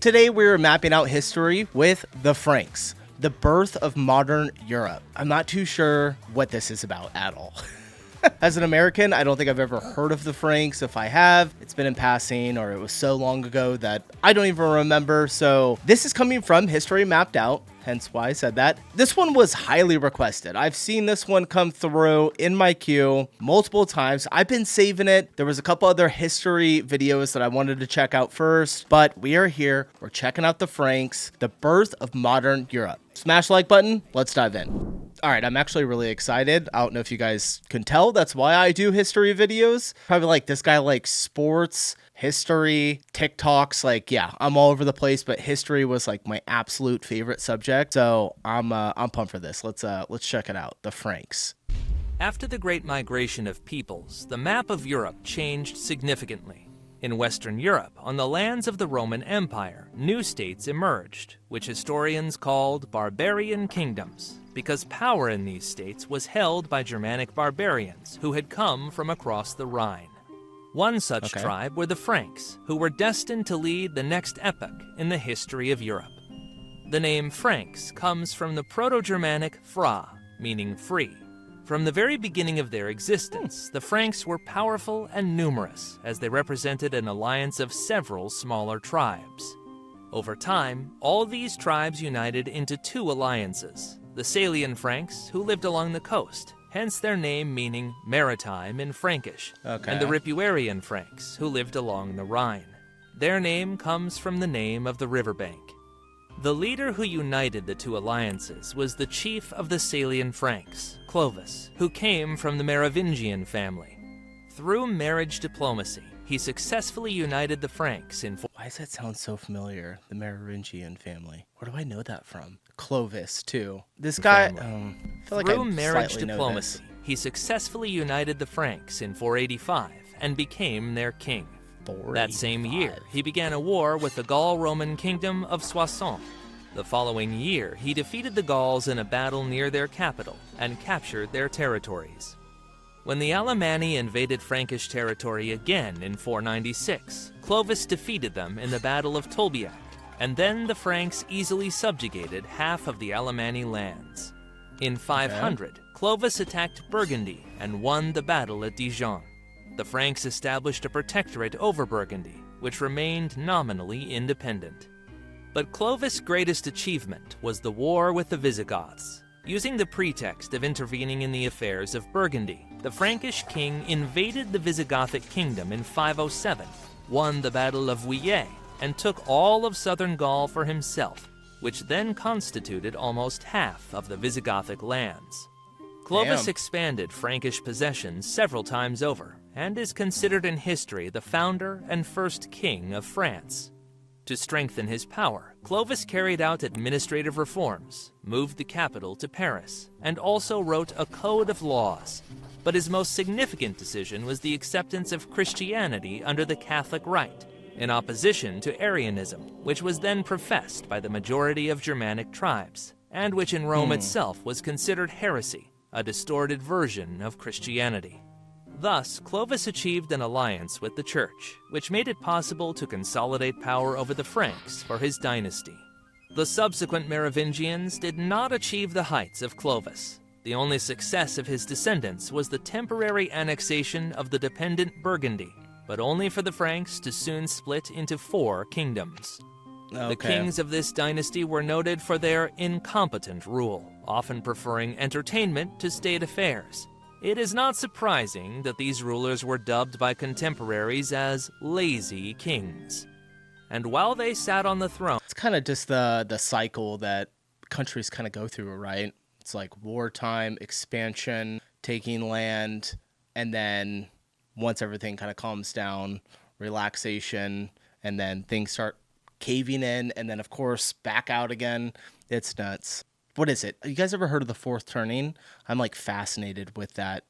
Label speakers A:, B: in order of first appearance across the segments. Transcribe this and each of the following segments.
A: Today we're mapping out history with the Franks, the birth of modern Europe. I'm not too sure what this is about at all. As an American, I don't think I've ever heard of the Franks. If I have, it's been in passing, or it was so long ago that I don't even remember. So this is coming from History Mapped Out, hence why I said that. This one was highly requested. I've seen this one come through in my queue multiple times. I've been saving it. There was a couple other history videos that I wanted to check out first, but we are here. We're checking out the Franks, the birth of modern Europe. Smash the like button. Let's dive in. All right, I'm actually really excited. I don't know if you guys can tell. That's why I do history videos. Probably like this guy likes sports, history, TikToks. Like, yeah, I'm all over the place, but history was like my absolute favorite subject. So I'm pumped for this. Let's check it out. The Franks.
B: After the Great Migration of peoples, the map of Europe changed significantly. In Western Europe, on the lands of the Roman Empire, new states emerged, which historians called barbarian kingdoms, because power in these states was held by Germanic barbarians who had come from across the Rhine. One such tribe were the Franks, who were destined to lead the next epoch in the history of Europe. The name Franks comes from the Proto-Germanic fra, meaning free. From the very beginning of their existence, the Franks were powerful and numerous, as they represented an alliance of several smaller tribes. Over time, all these tribes united into two alliances: the Salian Franks, who lived along the coast, hence their name meaning maritime in Frankish, and the Ripuarian Franks, who lived along the Rhine. Their name comes from the name of the riverbank. The leader who united the two alliances was the chief of the Salian Franks, Clovis, who came from the Merovingian family. Through marriage diplomacy, he successfully united the Franks in...
A: Why does that sound so familiar? The Merovingian family. Where do I know that from? Clovis, too. This guy... I feel like
B: Through marriage diplomacy, he successfully united the Franks in 485 and became their king. That same year, he began a war with the Gaul-Roman kingdom of Soissons. The following year, he defeated the Gauls in a battle near their capital and captured their territories. When the Alemanni invaded Frankish territory again in 496, Clovis defeated them in the Battle of Tolbiac, and then the Franks easily subjugated half of the Alemanni lands. In 500, Clovis attacked Burgundy and won the battle at Dijon. The Franks established a protectorate over Burgundy, which remained nominally independent. But Clovis' greatest achievement was the war with the Visigoths. Using the pretext of intervening in the affairs of Burgundy, the Frankish king invaded the Visigothic kingdom in 507, won the Battle of Vuillet, and took all of southern Gaul for himself, which then constituted almost half of the Visigothic lands. Clovis expanded Frankish possessions several times over, and is considered in history the founder and first king of France. To strengthen his power, Clovis carried out administrative reforms, moved the capital to Paris, and also wrote a code of laws. But his most significant decision was the acceptance of Christianity under the Catholic Rite, in opposition to Arianism, which was then professed by the majority of Germanic tribes, and which in Rome itself was considered heresy, a distorted version of Christianity. Thus, Clovis achieved an alliance with the Church, which made it possible to consolidate power over the Franks for his dynasty. The subsequent Merovingians did not achieve the heights of Clovis. The only success of his descendants was the temporary annexation of the dependent Burgundy, but only for the Franks to soon split into 4 kingdoms. The kings of this dynasty were noted for their incompetent rule, often preferring entertainment to state affairs. It is not surprising that these rulers were dubbed by contemporaries as lazy kings. And while they sat on the throne...
A: It's kind of just the cycle that countries kind of go through, right? It's like wartime, expansion, taking land, and then once everything kind of calms down, relaxation, and then things start caving in, and then, of course, back out again. It's nuts. What is it? You guys ever heard of the fourth turning? I'm like fascinated with that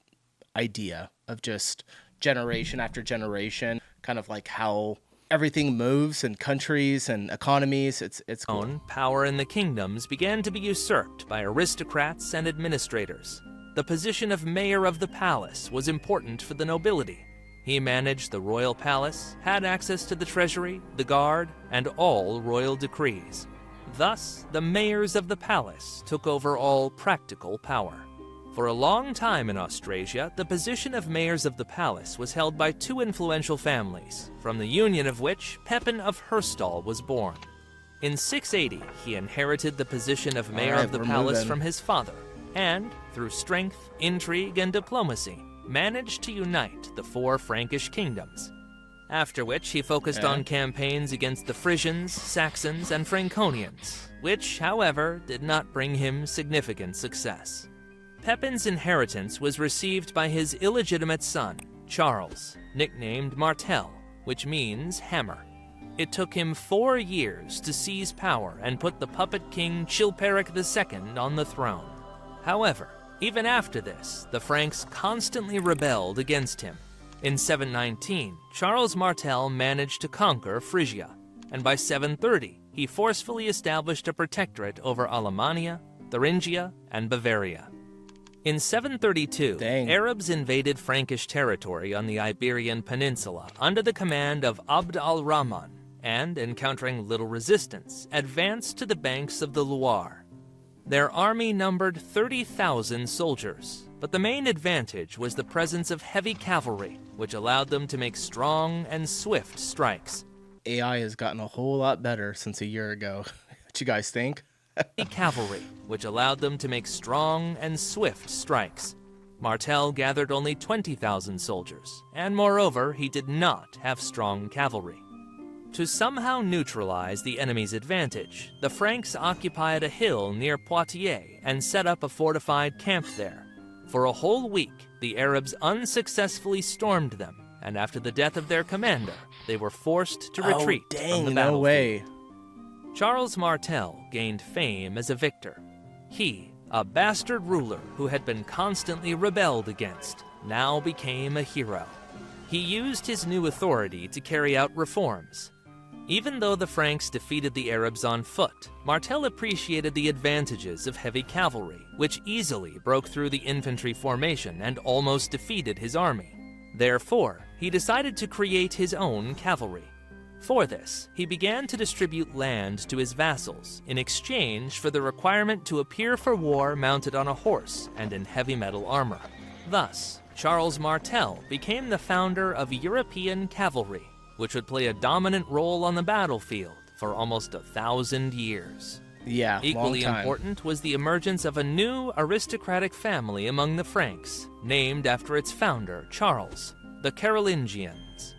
A: idea of just generation after generation, kind of like how everything moves in countries and economies. It's cool.
B: Power in the kingdoms began to be usurped by aristocrats and administrators. The position of mayor of the palace was important for the nobility. He managed the royal palace, had access to the treasury, the guard, and all royal decrees. Thus, the mayors of the palace took over all practical power. For a long time in Austrasia, the position of mayors of the palace was held by two influential families, from the union of which Pepin of Herstal was born. In 680, he inherited the position of mayor of the palace from his father, and, through strength, intrigue, and diplomacy, managed to unite the four Frankish kingdoms. After which he focused on campaigns against the Frisians, Saxons, and Franconians, which, however, did not bring him significant success. Pepin's inheritance was received by his illegitimate son, Charles, nicknamed Martel, which means hammer. It took him 4 years to seize power and put the puppet king Chilperic II on the throne. However, even after this, the Franks constantly rebelled against him. In 719, Charles Martel managed to conquer Frisia, and by 730, he forcefully established a protectorate over Alemannia, Thuringia, and Bavaria. In 732, Arabs invaded Frankish territory on the Iberian Peninsula under the command of Abd al-Rahman, and, encountering little resistance, advanced to the banks of the Loire. Their army numbered 30,000 soldiers, but the main advantage was the presence of heavy cavalry, which allowed them to make strong and swift strikes.
A: AI has gotten a whole lot better since a year ago. What you guys think?
B: Cavalry, which allowed them to make strong and swift strikes. Martel gathered only 20,000 soldiers, and moreover, he did not have strong cavalry. To somehow neutralize the enemy's advantage, the Franks occupied a hill near Poitiers and set up a fortified camp there. For a whole week, the Arabs unsuccessfully stormed them, and after the death of their commander, they were forced to retreat from the battlefield.
A: No way.
B: Charles Martel gained fame as a victor. He, a bastard ruler who had been constantly rebelled against, now became a hero. He used his new authority to carry out reforms. Even though the Franks defeated the Arabs on foot, Martel appreciated the advantages of heavy cavalry, which easily broke through the infantry formation and almost defeated his army. Therefore, he decided to create his own cavalry. For this, he began to distribute land to his vassals in exchange for the requirement to appear for war mounted on a horse and in heavy metal armor. Thus, Charles Martel became the founder of European cavalry, which would play a dominant role on the battlefield for almost 1,000 years.
A: Yeah,
B: equally
A: long time.
B: Important was the emergence of a new aristocratic family among the Franks, named after its founder, Charles, the Carolingians.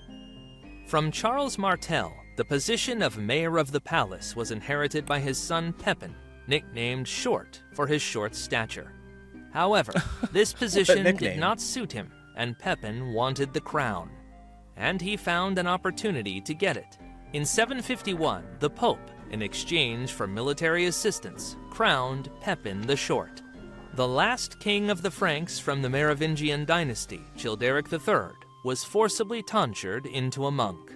B: From Charles Martel, the position of mayor of the palace was inherited by his son Pepin, nicknamed Short for his short stature. However, this position did not suit him, and Pepin wanted the crown. And he found an opportunity to get it. In 751, the Pope, in exchange for military assistance, crowned Pepin the Short. The last king of the Franks from the Merovingian dynasty, Childeric III, was forcibly tonsured into a monk.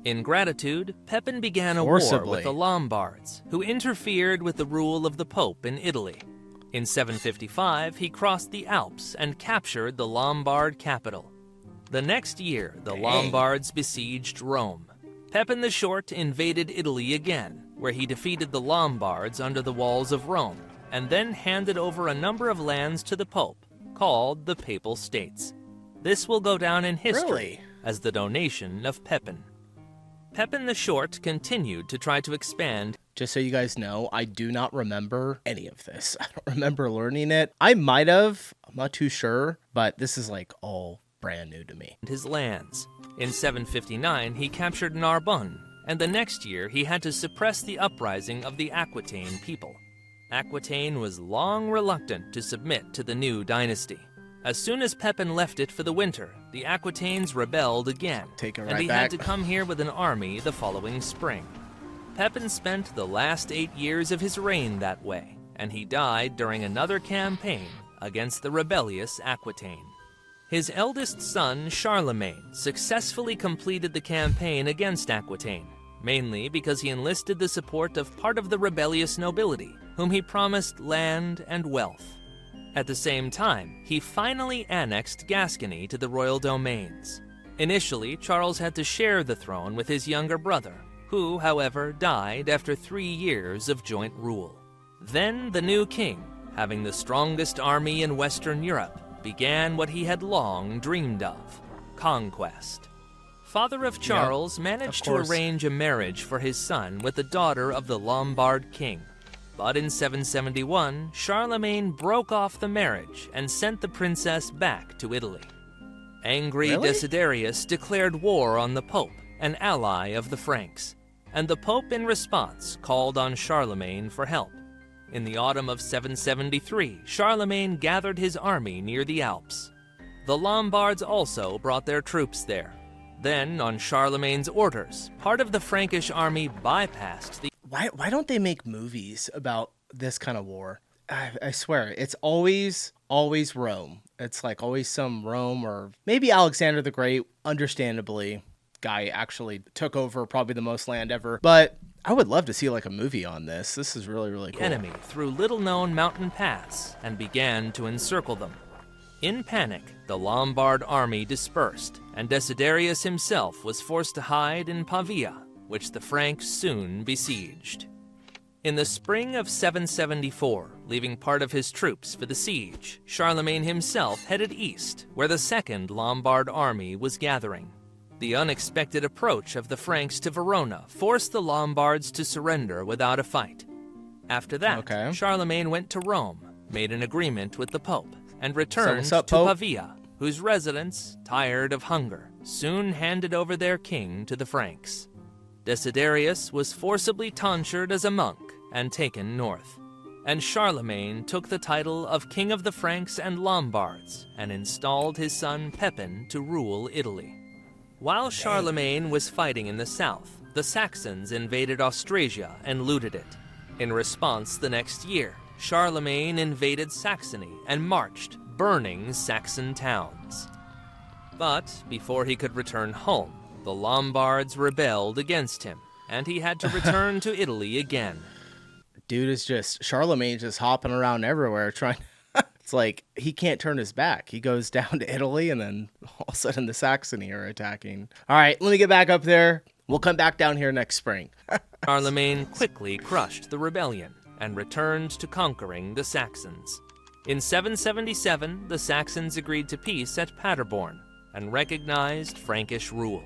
B: In gratitude, Pepin began a war with the Lombards, who interfered with the rule of the Pope in Italy. In 755, he crossed the Alps and captured the Lombard capital. The next year, the Lombards besieged Rome. Pepin the Short invaded Italy again, where he defeated the Lombards under the walls of Rome, and then handed over a number of lands to the Pope, called the Papal States. This will go down in history as the donation of Pepin. Pepin the Short continued to try to expand.
A: Just so you guys know, I do not remember any of this. I don't remember learning it. I might have, I'm not too sure, but this is like all brand new to me.
B: His lands. In 759, he captured Narbonne, and the next year he had to suppress the uprising of the Aquitaine people. Aquitaine was long reluctant to submit to the new dynasty. As soon as Pepin left it for the winter, the Aquitaines rebelled again, and he had to come here with an army the following spring. Pepin spent the last 8 years of his reign that way, and he died during another campaign against the rebellious Aquitaine. His eldest son, Charlemagne, successfully completed the campaign against Aquitaine, mainly because he enlisted the support of part of the rebellious nobility, whom he promised land and wealth. At the same time, he finally annexed Gascony to the royal domains. Initially, Charles had to share the throne with his younger brother, who, however, died after 3 years of joint rule. Then the new king, having the strongest army in Western Europe, began what he had long dreamed of: conquest. Father of Charles managed to arrange a marriage for his son with the daughter of the Lombard king. But in 771, Charlemagne broke off the marriage and sent the princess back to Italy. Angry Desiderius declared war on the Pope, an ally of the Franks, and the Pope in response called on Charlemagne for help. In the autumn of 773, Charlemagne gathered his army near the Alps. The Lombards also brought their troops there. Then, on Charlemagne's orders, part of the Frankish army bypassed the...
A: Why don't they make movies about this kind of war? I swear, it's always Rome. It's like always some Rome, or maybe Alexander the Great, understandably. Guy actually took over probably the most land ever. But I would love to see like a movie on this. This is really, really cool.
B: Enemy through little-known mountain paths and began to encircle them. In panic, the Lombard army dispersed, and Desiderius himself was forced to hide in Pavia, which the Franks soon besieged. In the spring of 774, leaving part of his troops for the siege, Charlemagne himself headed east, where the Second Lombard army was gathering. The unexpected approach of the Franks to Verona forced the Lombards to surrender without a fight. After that, Charlemagne went to Rome, made an agreement with the Pope, and returned to Pavia, whose residents, tired of hunger, soon handed over their king to the Franks. Desiderius was forcibly tonsured as a monk and taken north, and Charlemagne took the title of King of the Franks and Lombards and installed his son Pepin to rule Italy. While Charlemagne was fighting in the south, the Saxons invaded Austrasia and looted it. In response the next year, Charlemagne invaded Saxony and marched, burning Saxon towns. But before he could return home, the Lombards rebelled against him, and he had to return to Italy again.
A: Dude is just, Charlemagne's just hopping around everywhere trying. It's like he can't turn his back. He goes down to Italy, and then all of a sudden the Saxony are attacking. All right, let me get back up there. We'll come back down here next spring.
B: Charlemagne quickly crushed the rebellion and returned to conquering the Saxons. In 777, the Saxons agreed to peace at Paderborn and recognized Frankish rule.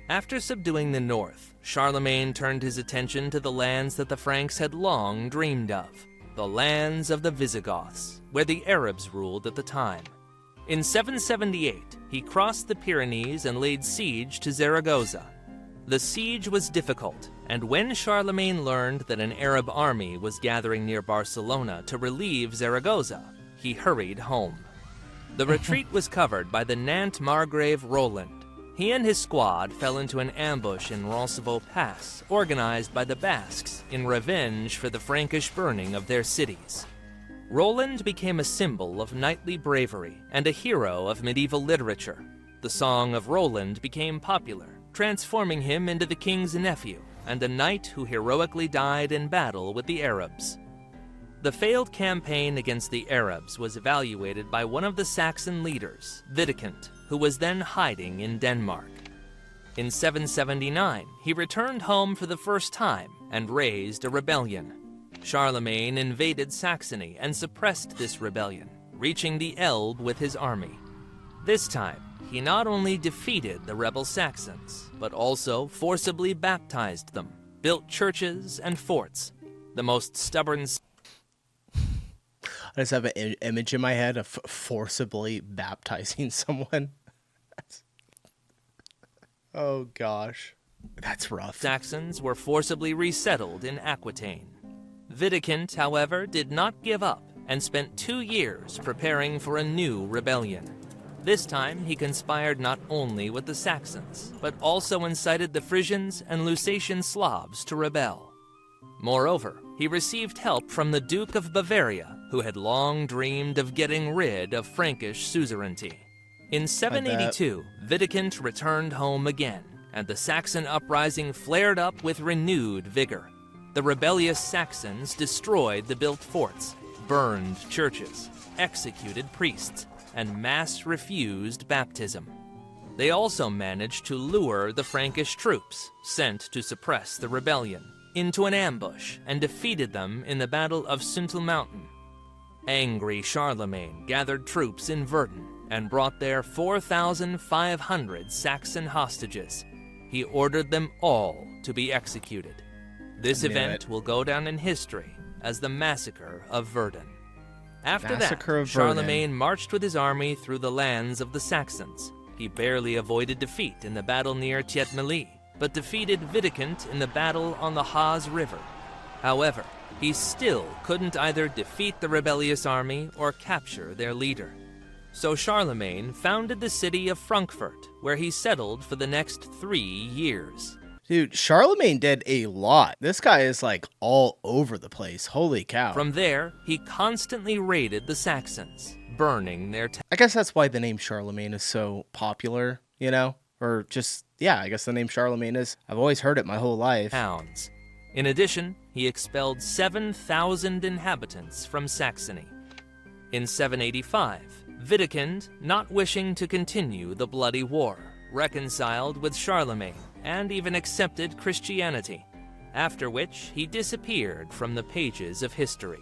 B: After subduing the north, Charlemagne turned his attention to the lands that the Franks had long dreamed of, the lands of the Visigoths, where the Arabs ruled at the time. In 778, he crossed the Pyrenees and laid siege to Zaragoza. The siege was difficult, and when Charlemagne learned that an Arab army was gathering near Barcelona to relieve Zaragoza, he hurried home. The retreat was covered by the Nantes Margrave Roland. He and his squad fell into an ambush in Roncevaux Pass, organized by the Basques in revenge for the Frankish burning of their cities. Roland became a symbol of knightly bravery and a hero of medieval literature. The Song of Roland became popular, transforming him into the king's nephew and a knight who heroically died in battle with the Arabs. The failed campaign against the Arabs was evaluated by one of the Saxon leaders, Widukind, who was then hiding in Denmark. In 779, he returned home for the first time and raised a rebellion. Charlemagne invaded Saxony and suppressed this rebellion, reaching the Elbe with his army. This time, he not only defeated the rebel Saxons, but also forcibly baptized them, built churches and forts. The most stubborn...
A: I just have an image in my head of forcibly baptizing someone. Oh, gosh. That's rough.
B: Saxons were forcibly resettled in Aquitaine. Widukind, however, did not give up and spent 2 years preparing for a new rebellion. This time, he conspired not only with the Saxons, but also incited the Frisians and Lusatian Slavs to rebel. Moreover, he received help from the Duke of Bavaria, who had long dreamed of getting rid of Frankish suzerainty. In 782, Widukind returned home again, and the Saxon uprising flared up with renewed vigor. The rebellious Saxons destroyed the built forts, burned churches, executed priests, and mass refused baptism. They also managed to lure the Frankish troops, sent to suppress the rebellion, into an ambush and defeated them in the Battle of Suntal Mountain. Angry Charlemagne gathered troops in Verdun and brought there 4,500 Saxon hostages. He ordered them all to be executed. This event will go down in history as the Massacre of Verdun. After that, Charlemagne marched with his army through the lands of the Saxons. He barely avoided defeat in the battle near Thietmeli, but defeated Wittekund in the battle on the Haas River. However, he still couldn't either defeat the rebellious army or capture their leader. So Charlemagne founded the city of Frankfurt, where he settled for the next 3 years.
A: Dude, Charlemagne did a lot. This guy is like all over the place. Holy cow.
B: From there, he constantly raided the Saxons, burning their
A: I guess that's why the name Charlemagne is so popular, you know? Or just, yeah, I guess the name Charlemagne is. I've always heard it my whole life.
B: towns. In addition, he expelled 7,000 inhabitants from Saxony. In 785, Wittekund, not wishing to continue the bloody war, reconciled with Charlemagne and even accepted Christianity, after which he disappeared from the pages of history.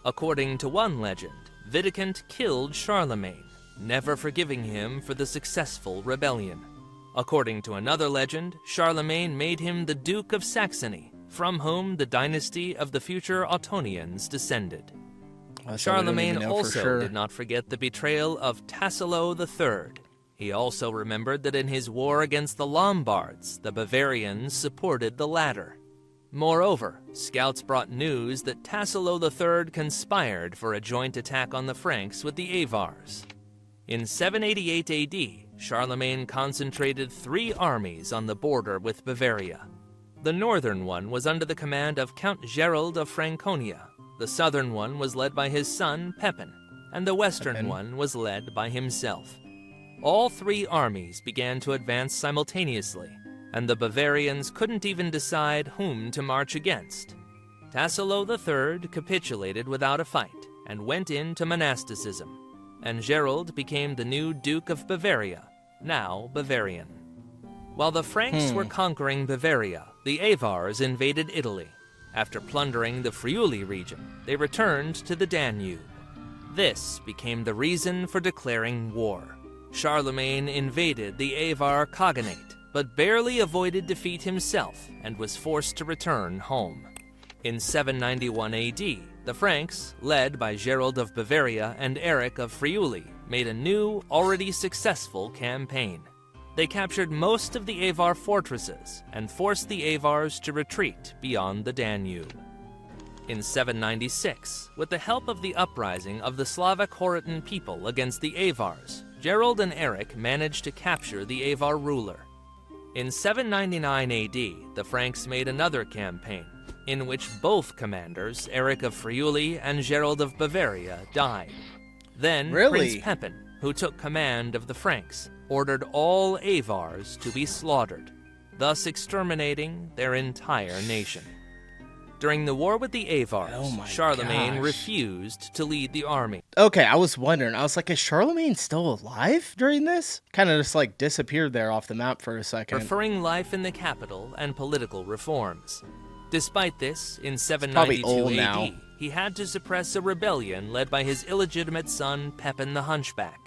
B: According to one legend, Wittekund killed Charlemagne, never forgiving him for the successful rebellion. According to another legend, Charlemagne made him the Duke of Saxony, from whom the dynasty of the future Ottonians descended. Charlemagne also did not forget the betrayal of Tassilo III. He also remembered that in his war against the Lombards, the Bavarians supported the latter. Moreover, scouts brought news that Tassilo III conspired for a joint attack on the Franks with the Avars. In 788 AD, Charlemagne concentrated 3 armies on the border with Bavaria. The northern one was under the command of Count Gerald of Franconia. The southern one was led by his son Pepin, and the western one was led by himself. All 3 armies began to advance simultaneously, and the Bavarians couldn't even decide whom to march against. Tassilo III capitulated without a fight and went into monasticism, and Gerald became the new Duke of Bavaria, now Bavarian. While the Franks were conquering Bavaria, the Avars invaded Italy. After plundering the Friuli region, they returned to the Danube. This became the reason for declaring war. Charlemagne invaded the Avar Khaganate, but barely avoided defeat himself and was forced to return home. In 791 AD, the Franks, led by Gerald of Bavaria and Eric of Friuli, made a new, already successful campaign. They captured most of the Avar fortresses and forced the Avars to retreat beyond the Danube. In 796, with the help of the uprising of the Slavic Horatan people against the Avars, Gerald and Eric managed to capture the Avar ruler. In 799 AD, the Franks made another campaign, in which both commanders, Eric of Friuli and Gerald of Bavaria, died. Then Prince Pepin, who took command of the Franks, ordered all Avars to be slaughtered, thus exterminating their entire nation. During the war with the Avars, Charlemagne refused to lead the army.
A: Okay, I was wondering. I was like, is Charlemagne still alive during this? Kind of just like disappeared there off the map for a second.
B: Preferring life in the capital and political reforms. Despite this, in 792 AD, he had to suppress a rebellion led by his illegitimate son Pepin the Hunchback.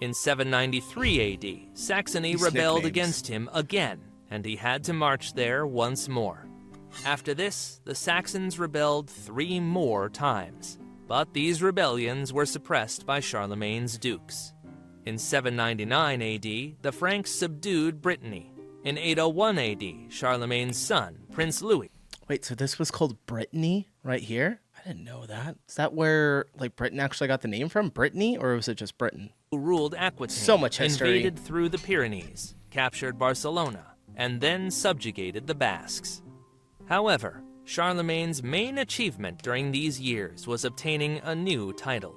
B: In 793 AD, Saxony rebelled against him again, and he had to march there once more. After this, the Saxons rebelled 3 more times, but these rebellions were suppressed by Charlemagne's dukes. In 799 AD, the Franks subdued Brittany. In 801 AD, Charlemagne's son, Prince Louis.
A: Wait, so this was called Brittany right here? I didn't know that. Is that where like Britain actually got the name from? Brittany, or was it just Britain?
B: Who ruled Aquitaine,
A: so much history.
B: Invaded through the Pyrenees, captured Barcelona, and then subjugated the Basques. However, Charlemagne's main achievement during these years was obtaining a new title.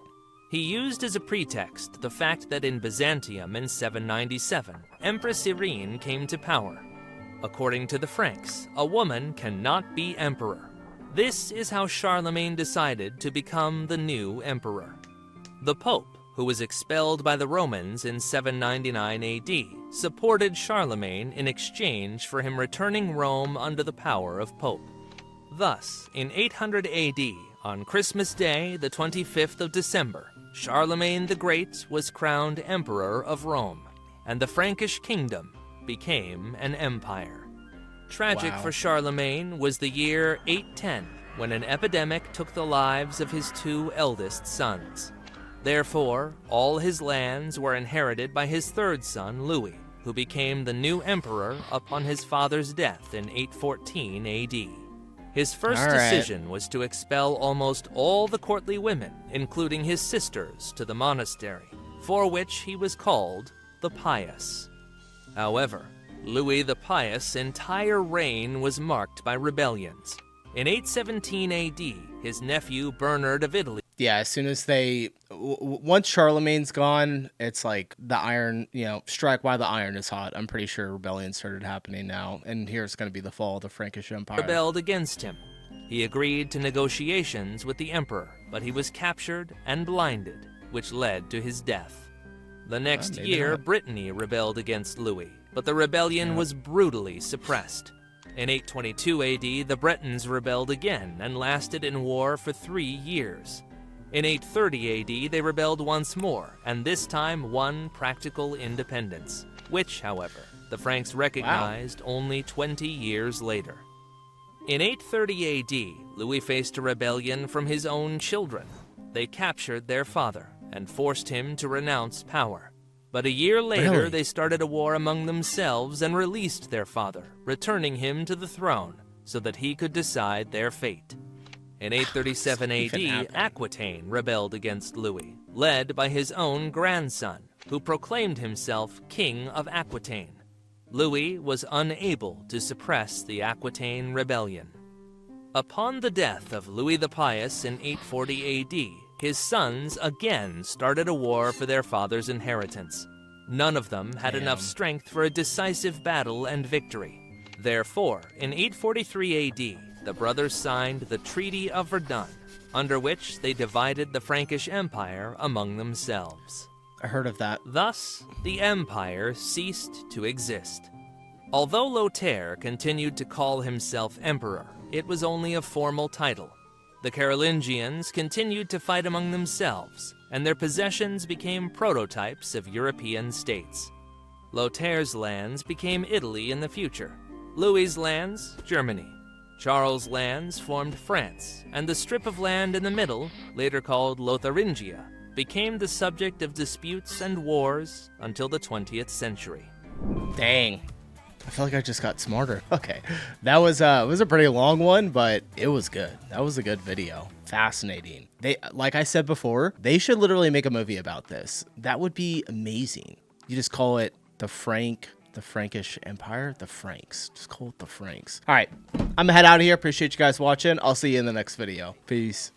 B: He used as a pretext the fact that in Byzantium in 797, Empress Irene came to power. According to the Franks, a woman cannot be emperor. This is how Charlemagne decided to become the new emperor. The Pope, who was expelled by the Romans in 799 AD, supported Charlemagne in exchange for him returning Rome under the power of Pope. Thus, in 800 AD, on Christmas Day, the 25th of December, Charlemagne the Great was crowned Emperor of Rome, and the Frankish kingdom became an empire. Tragic for Charlemagne was the year 810, when an epidemic took the lives of his two eldest sons. Therefore, all his lands were inherited by his third son, Louis, who became the new emperor upon his father's death in 814 AD. His first decision was to expel almost all the courtly women, including his sisters, to the monastery, for which he was called the Pious. However, Louis the Pious' entire reign was marked by rebellions. In 817 AD, his nephew Bernard of Italy.
A: Yeah, as soon as once Charlemagne's gone, it's like the iron, strike while the iron is hot. I'm pretty sure rebellion started happening now, and here's going to be the fall of the Frankish Empire.
B: Rebelled against him. He agreed to negotiations with the emperor, but he was captured and blinded, which led to his death. The next year, Brittany rebelled against Louis, but the rebellion was brutally suppressed. In 822 AD, the Bretons rebelled again and lasted in war for 3 years. In 830 AD, they rebelled once more, and this time won practical independence, which, however, the Franks recognized only 20 years later. In 830 AD, Louis faced a rebellion from his own children. They captured their father and forced him to renounce power. But a year later, they started a war among themselves and released their father, returning him to the throne so that he could decide their fate. In 837 AD, Aquitaine rebelled against Louis, led by his own grandson, who proclaimed himself King of Aquitaine. Louis was unable to suppress the Aquitaine rebellion. Upon the death of Louis the Pious in 840 AD, his sons again started a war for their father's inheritance. None of them had enough strength for a decisive battle and victory. Therefore, in 843 AD, the brothers signed the Treaty of Verdun, under which they divided the Frankish Empire among themselves.
A: I heard of that.
B: Thus, the empire ceased to exist. Although Lothair continued to call himself emperor, it was only a formal title. The Carolingians continued to fight among themselves, and their possessions became prototypes of European states. Lothair's lands became Italy in the future, Louis's lands, Germany. Charles' lands formed France, and the strip of land in the middle, later called Lotharingia, became the subject of disputes and wars until the 20th century.
A: Dang. I feel like I just got smarter. Okay. That was a pretty long one, but it was good. That was a good video. Fascinating. Like I said before, they should literally make a movie about this. That would be amazing. You just call it the Frankish Empire, the Franks. Just call it the Franks. All right. I'm gonna head out of here. Appreciate you guys watching. I'll see you in the next video. Peace.